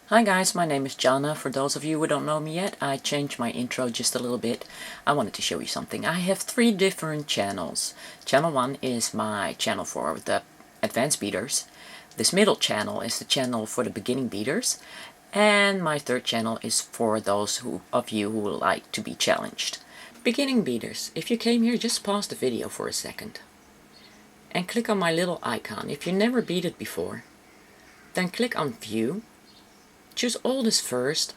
Hi guys, my name is Jana. For those of you who don't know me yet, I changed my intro just a little bit. I wanted to show you something. I have 3 different channels. Channel 1 is my channel for the advanced beaters. This middle channel is the channel for the beginning beaters. And my third channel is for those of you who would like to be challenged. Beginning beaters, if you came here, just pause the video for a second. And click on my little icon. If you never beaded before, then click on View. Choose Oldest first,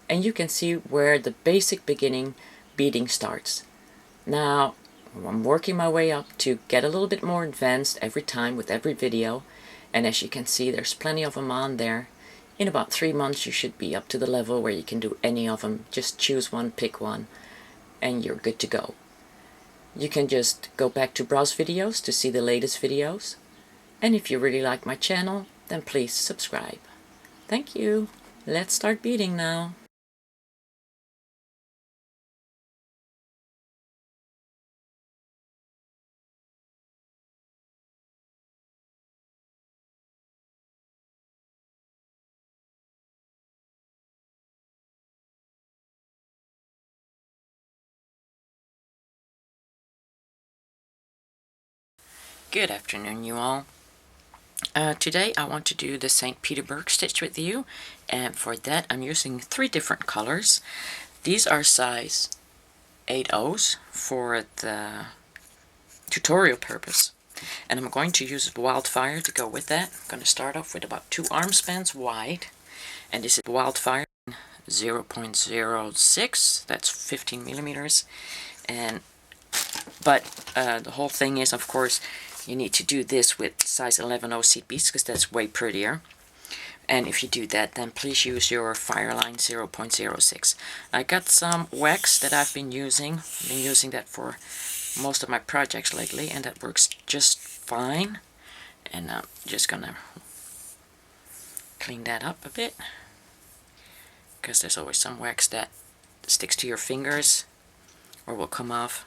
and you can see where the basic beginning beading starts. Now, I'm working my way up to get a little bit more advanced every time with every video, and as you can see, there's plenty of them on there. In about 3 months you should be up to the level where you can do any of them. Just choose one, pick one, and you're good to go. You can just go back to browse videos to see the latest videos, and if you really like my channel, then please subscribe. Thank you. Let's start beading now. Good afternoon, you all. Today I want to do the St. Petersburg stitch with you, and for that I'm using 3 different colors. These are size 8/0s for the tutorial purpose, and I'm going to use Wildfire to go with that. I'm going to start off with about 2 arm spans wide, and this is Wildfire 0.06, that's 15 millimeters, but the whole thing is, of course, you need to do this with size 11/0 seed beads because that's way prettier. And if you do that, then please use your Fireline 0.06. I got some wax that I've been using. I've been using that for most of my projects lately, and that works just fine. And I'm just gonna clean that up a bit, because there's always some wax that sticks to your fingers or will come off.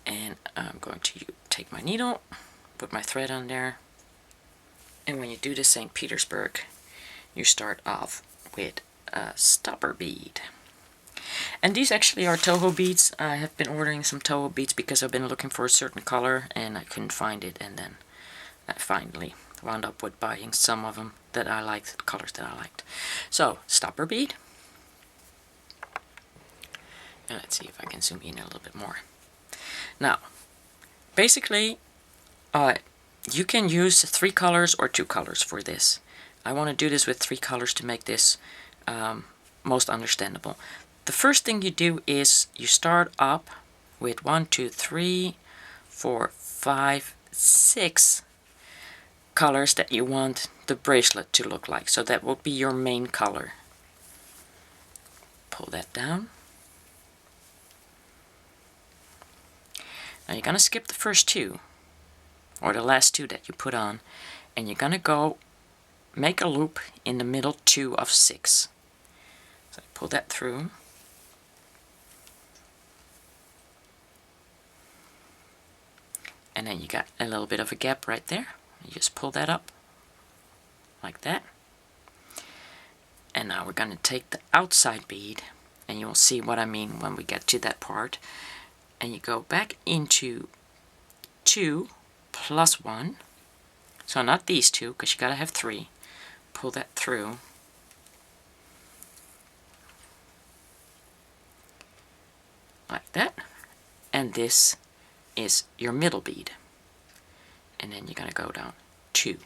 And I'm going to take my needle, put my thread on there, and when you do the St. Petersburg, you start off with a stopper bead. And these actually are Toho beads. I have been ordering some Toho beads because I've been looking for a certain color and I couldn't find it, and then I finally wound up with buying some of them that I liked, the colors that I liked. So, stopper bead. And let's see if I can zoom in a little bit more. Now, basically, you can use 3 colors or 2 colors for this. I want to do this with 3 colors to make this most understandable. The first thing you do is you start up with 1, 2, 3, 4, 5, 6 colors that you want the bracelet to look like. So that will be your main color. Pull that down. Now you're going to skip the first 2, or the last 2 that you put on, and you're going to go make a loop in the middle 2 of 6. So pull that through. And then you got a little bit of a gap right there. You just pull that up like that. And now we're going to take the outside bead, and you'll see what I mean when we get to that part. And you go back into 2 plus 1. So not these 2, because you gotta have 3. Pull that through. Like that. And this is your middle bead. And then you're gonna go down 2.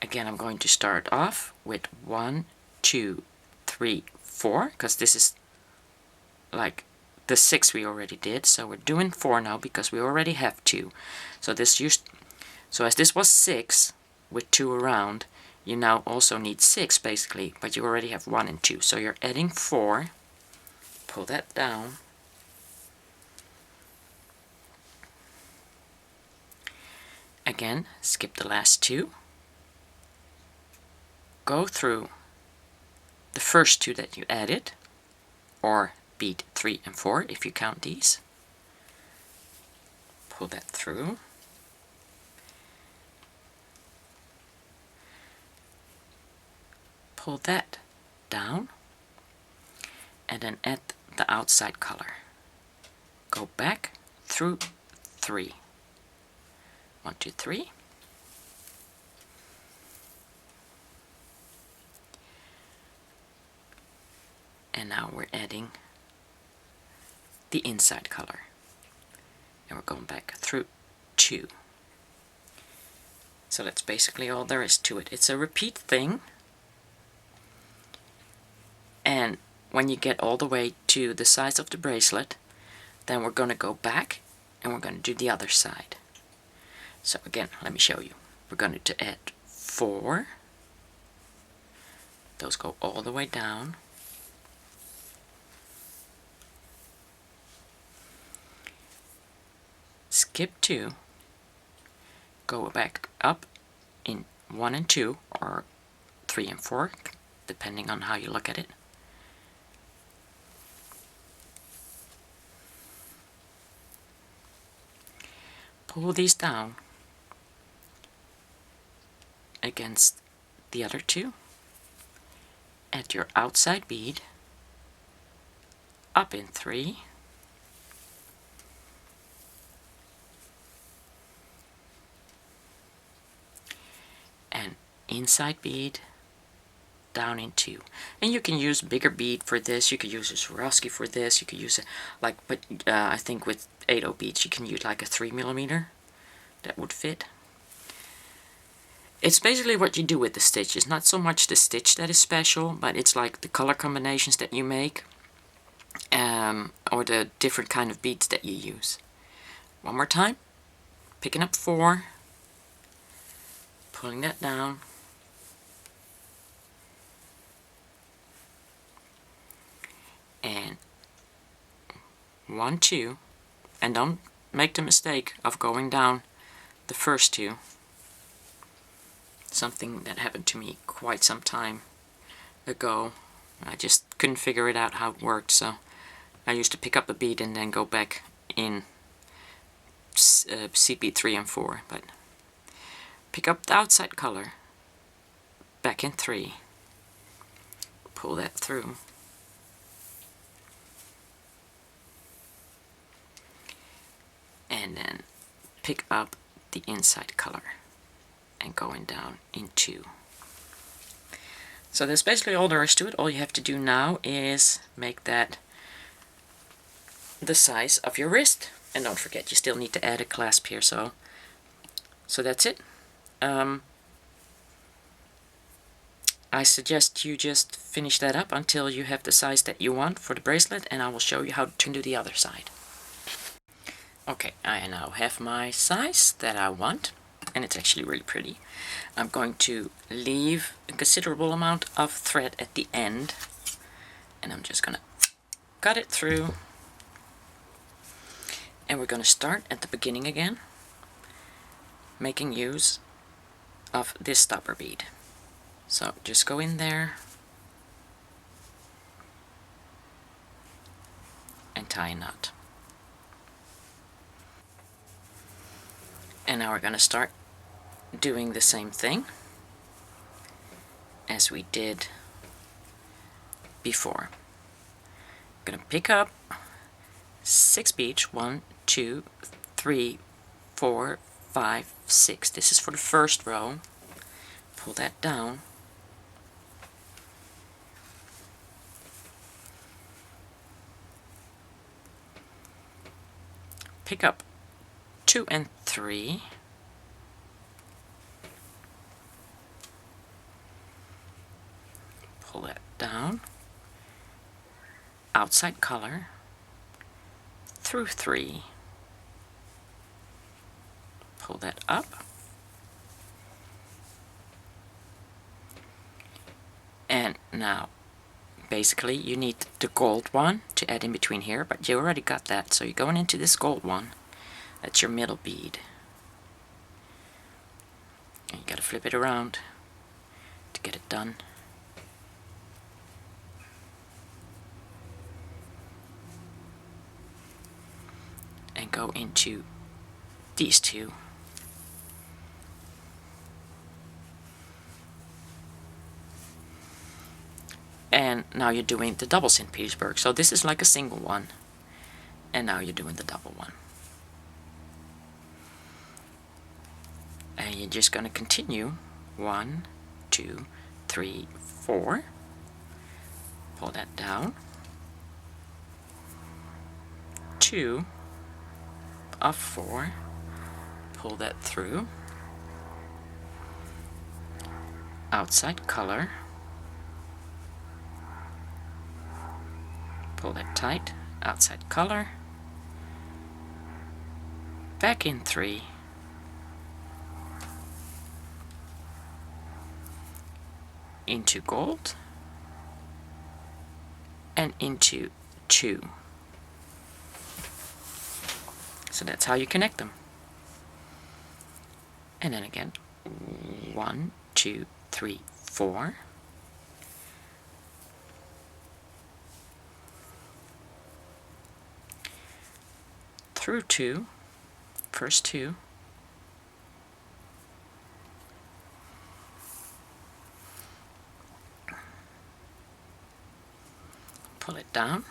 Again, I'm going to start off with 1, 2, 3, 4, because this is like the 6 we already did. So we're doing 4 now because we already have 2. So as this was 6 with 2 around, you now also need 6 basically, but you already have 1 and 2. So you're adding 4. Pull that down. Again, skip the last 2. Go through the first 2 that you added, or bead 3 and 4 if you count these. pull that through. Pull that down, and then add the outside color. Go back through 3. 1, 2, 3. And now we're adding the inside color. And we're going back through 2. So that's basically all there is to it. It's a repeat thing. And when you get all the way to the size of the bracelet, then we're going to go back and we're going to do the other side. So again, let me show you. We're going to add 4. Those go all the way down. Skip 2. Go back up in 1 and 2, or 3 and 4, depending on how you look at it. Pull these down against the other 2. Add your outside bead up in 3. And inside bead down in 2. And you can use bigger bead for this. You could use a Swarovski for this. You could use it like, but I think with 8/0 beads you can use like a 3mm. That would fit. It's basically what you do with the stitch. It's not so much the stitch that is special, but it's like the color combinations that you make, or the different kind of beads that you use. One more time. Picking up 4, pulling that down, and 1, 2, and don't make the mistake of going down the first 2. Something that happened to me quite some time ago. I just couldn't figure it out how it worked, so I used to pick up a bead and then go back in CP 3 and 4. But pick up the outside color, back in 3, pull that through, and then pick up the inside color and going down in 2. So that's basically all there is to it. All you have to do now is make that the size of your wrist. And don't forget, you still need to add a clasp here, so that's it. I suggest you just finish that up until you have the size that you want for the bracelet, and I will show you how to do the other side. Okay, I now have my size that I want, and it's actually really pretty. I'm going to leave a considerable amount of thread at the end, and I'm just going to cut it through. And we're going to start at the beginning again, making use of this stopper bead. So just go in there and tie a knot. And now we're going to start doing the same thing as we did before. I'm going to pick up 6 beads, 1, 2, 3, 4, 5, 6. This is for the first row. Pull that down. Pick up 2 and 3. Pull that down. Outside color. Through 3. Pull that up. And now, basically, you need the gold one to add in between here, but you already got that, so you're going into this gold one. That's your middle bead. And you gotta flip it around to get it done. And go into these two. And now you're doing the doubles in Petersburg. So this is like a single one. And now you're doing the double one. And you're just going to continue. 1, 2, 3, 4. Pull that down. 2 of 4. Pull that through. Outside color. Pull that tight. Outside color. Back in 3. Into gold. And into 2. So that's how you connect them. And then again, 1, 2, 3, 4. Through 2, first 2. Pull it down.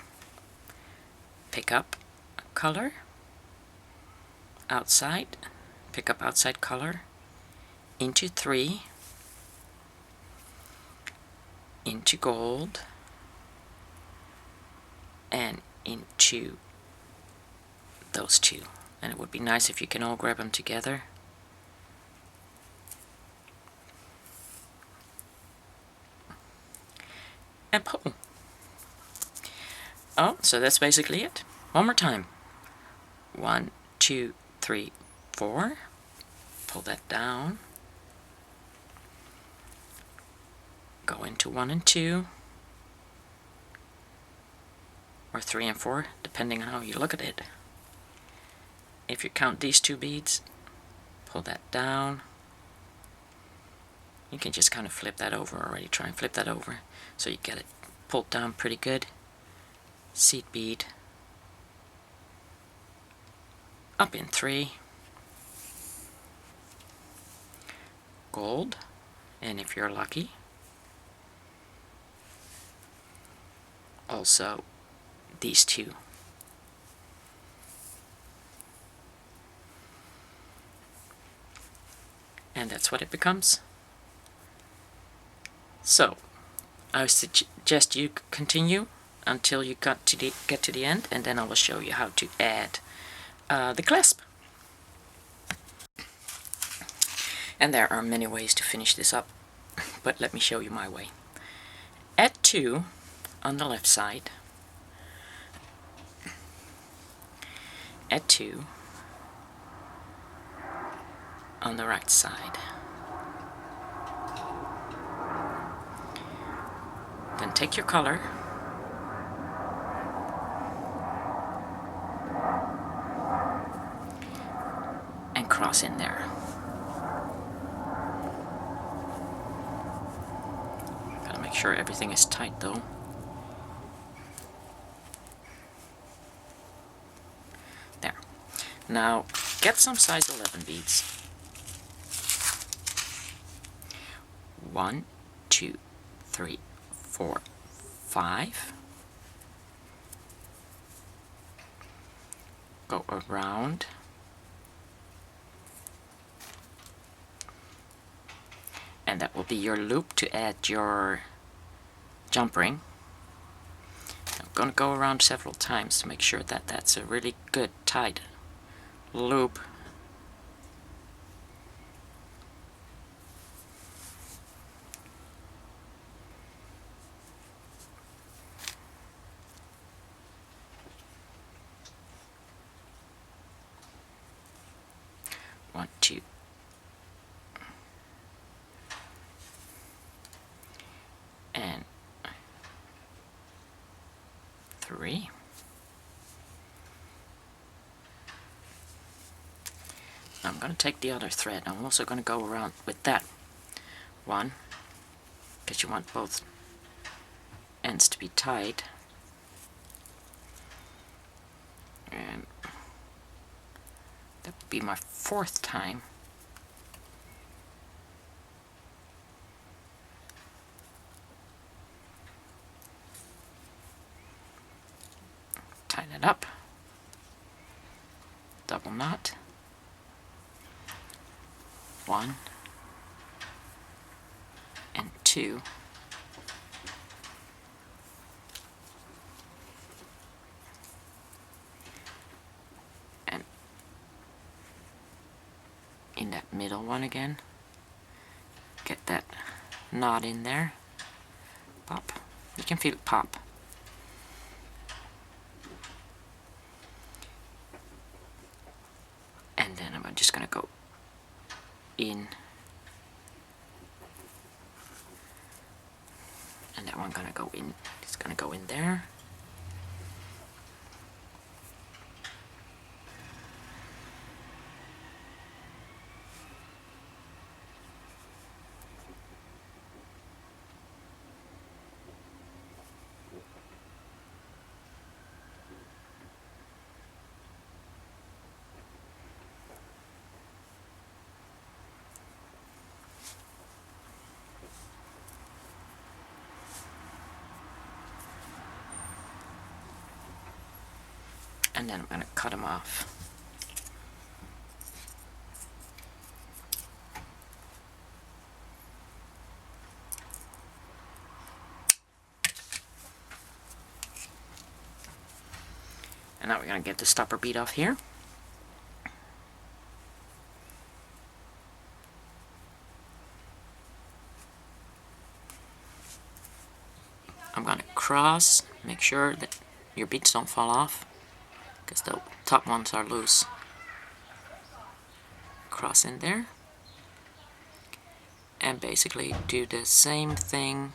Pick up color. Outside. Pick up outside color. Into 3. Into gold. And into those 2. And it would be nice if you can all grab them together. And pull. Oh, so that's basically it. One more time. 1, 2, 3, 4. Pull that down. Go into 1 and 2. Or 3 and 4, depending on how you look at it. If you count these 2 beads, pull that down. You can just kind of flip that over already. Try and flip that over so you get it pulled down pretty good. Seed bead. Up in 3. Gold. And if you're lucky, also these 2. And that's what it becomes. So, I suggest you continue until you get to the end, and then I will show you how to add the clasp. And there are many ways to finish this up, but let me show you my way. Add 2 on the left side. Add 2 on the right side. Then take your color and cross in there. Gotta make sure everything is tight though. There. Now get some size 11 beads. 1, 2, 3, 4, 5. Go around. And that will be your loop to add your jump ring. I'm going to go around several times to make sure that that's a really good tight loop. One, 2. And 3. I'm going to take the other thread. I'm also going to go around with that one, because you want both ends to be tied. And That would be my 4th time. Tighten it up. Double knot. 1 and 2. And in that middle one again. Get that knot in there. Pop. You can feel it pop. And then I'm just going to go in. And that one gonna go in. It's gonna go in there. And then I'm going to cut them off. And now we're going to get the stopper bead off here. I'm going to cross, make sure that your beads don't fall off, because the top ones are loose. Cross in there. And basically do the same thing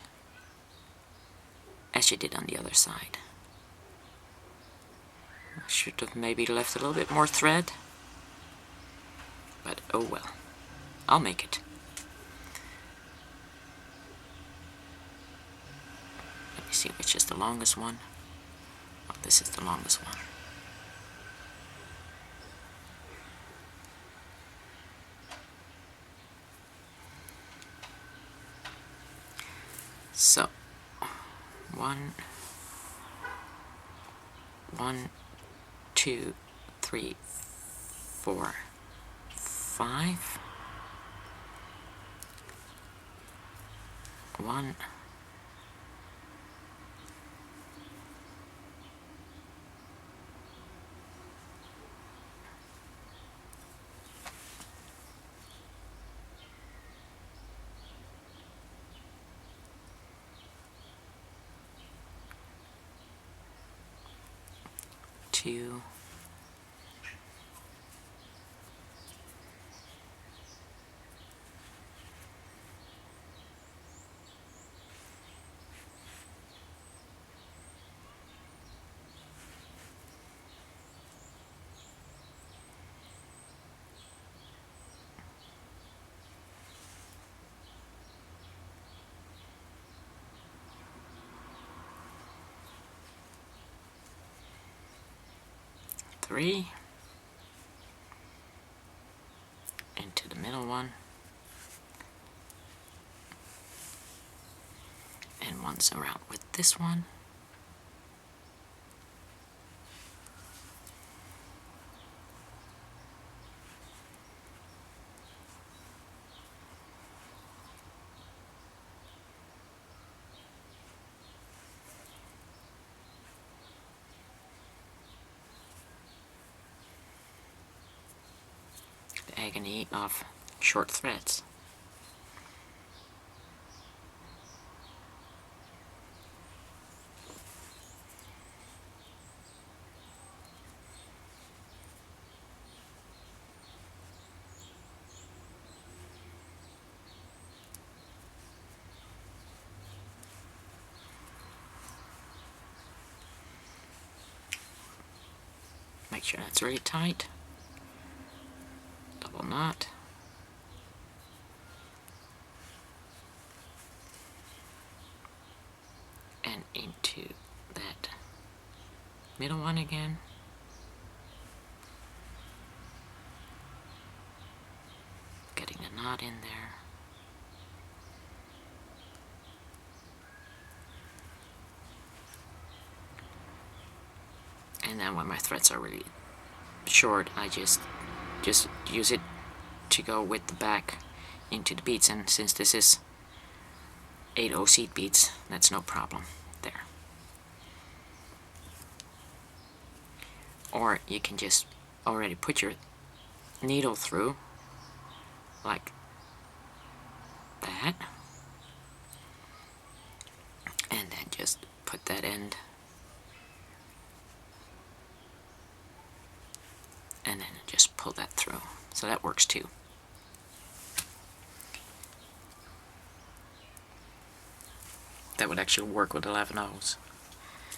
as you did on the other side. I should have maybe left a little bit more thread, but oh well, I'll make it. Let me see which is the longest one. Oh, this is the longest one. So, 1, 2, 3, 4, 5. 1, 2, 3 into the middle one, and one's around with this one. The agony of short threads. Make sure that's really tight. Double knot. And into that middle one again. knot in there. And then when my threads are really short, I just use it to go with the back into the beads. And since this is 8/0 seed beads, that's no problem there. Or you can just already put your needle through like that, and then just put that end, and then just pull that through. So that works too. That would actually work with 11/0s,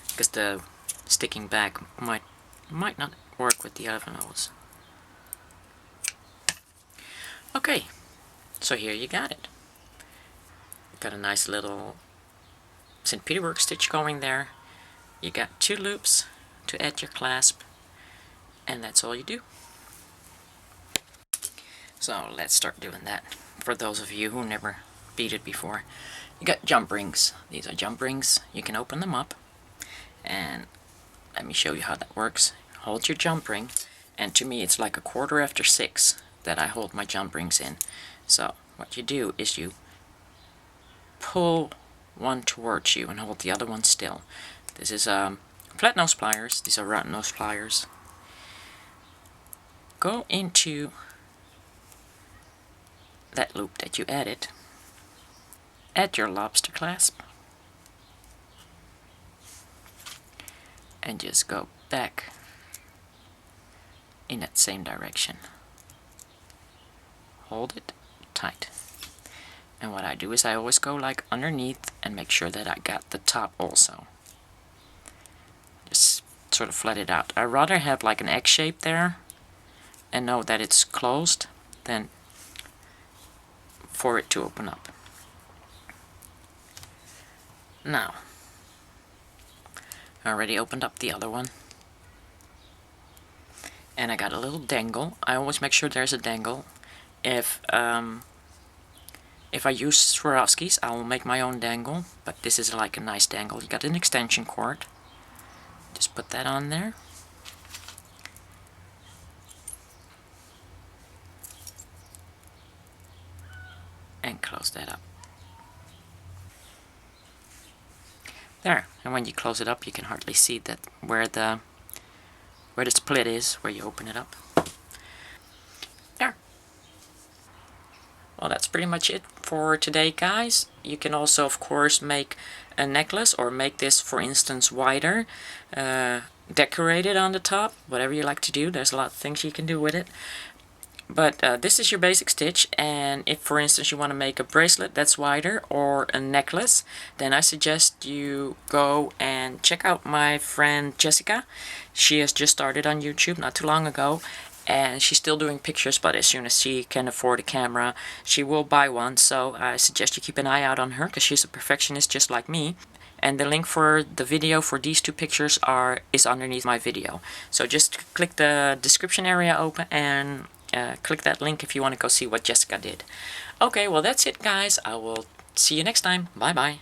because the sticking back might not work with the 11/0s. Okay, so here you got it. Got a nice little St. Petersburg stitch going there. You got 2 loops to add your clasp, and that's all you do. So let's start doing that. For those of you who never beaded before, you got jump rings. These are jump rings. You can open them up, and let me show you how that works. Hold your jump ring, and to me it's like 6:15 that I hold my jump rings in. So what you do is you pull one towards you and hold the other one still. This is flat nose pliers. These are round nose pliers. Go into that loop that you added. Add your lobster clasp, and just go back in that same direction. Hold it tight. And what I do is I always go like underneath and make sure that I got the top also. Just sort of flat it out. I'd rather have like an X shape there and know that it's closed than for it to open up. Now, I already opened up the other one, and I got a little dangle. I always make sure there's a dangle. If I use Swarovskis, I will make my own dangle, but this is like a nice dangle. You got an extension cord. Just put that on there. And close that up. There, and when you close it up, you can hardly see that where the split is, where you open it up. There. Well, that's pretty much it for today, guys. You can also, of course, make a necklace, or make this, for instance, wider, decorate it on the top, whatever you like to do. There's a lot of things you can do with it. But this is your basic stitch, and if, for instance, you want to make a bracelet that's wider, or a necklace, then I suggest you go and check out my friend Jessica. She has just started on YouTube not too long ago, and she's still doing pictures, but as soon as she can afford a camera, she will buy one. So I suggest you keep an eye out on her, because she's a perfectionist just like me. And the link for the video for these 2 pictures is underneath my video. So just click the description area open and click that link if you want to go see what Jessica did. Okay, well that's it, guys. I will see you next time. Bye bye.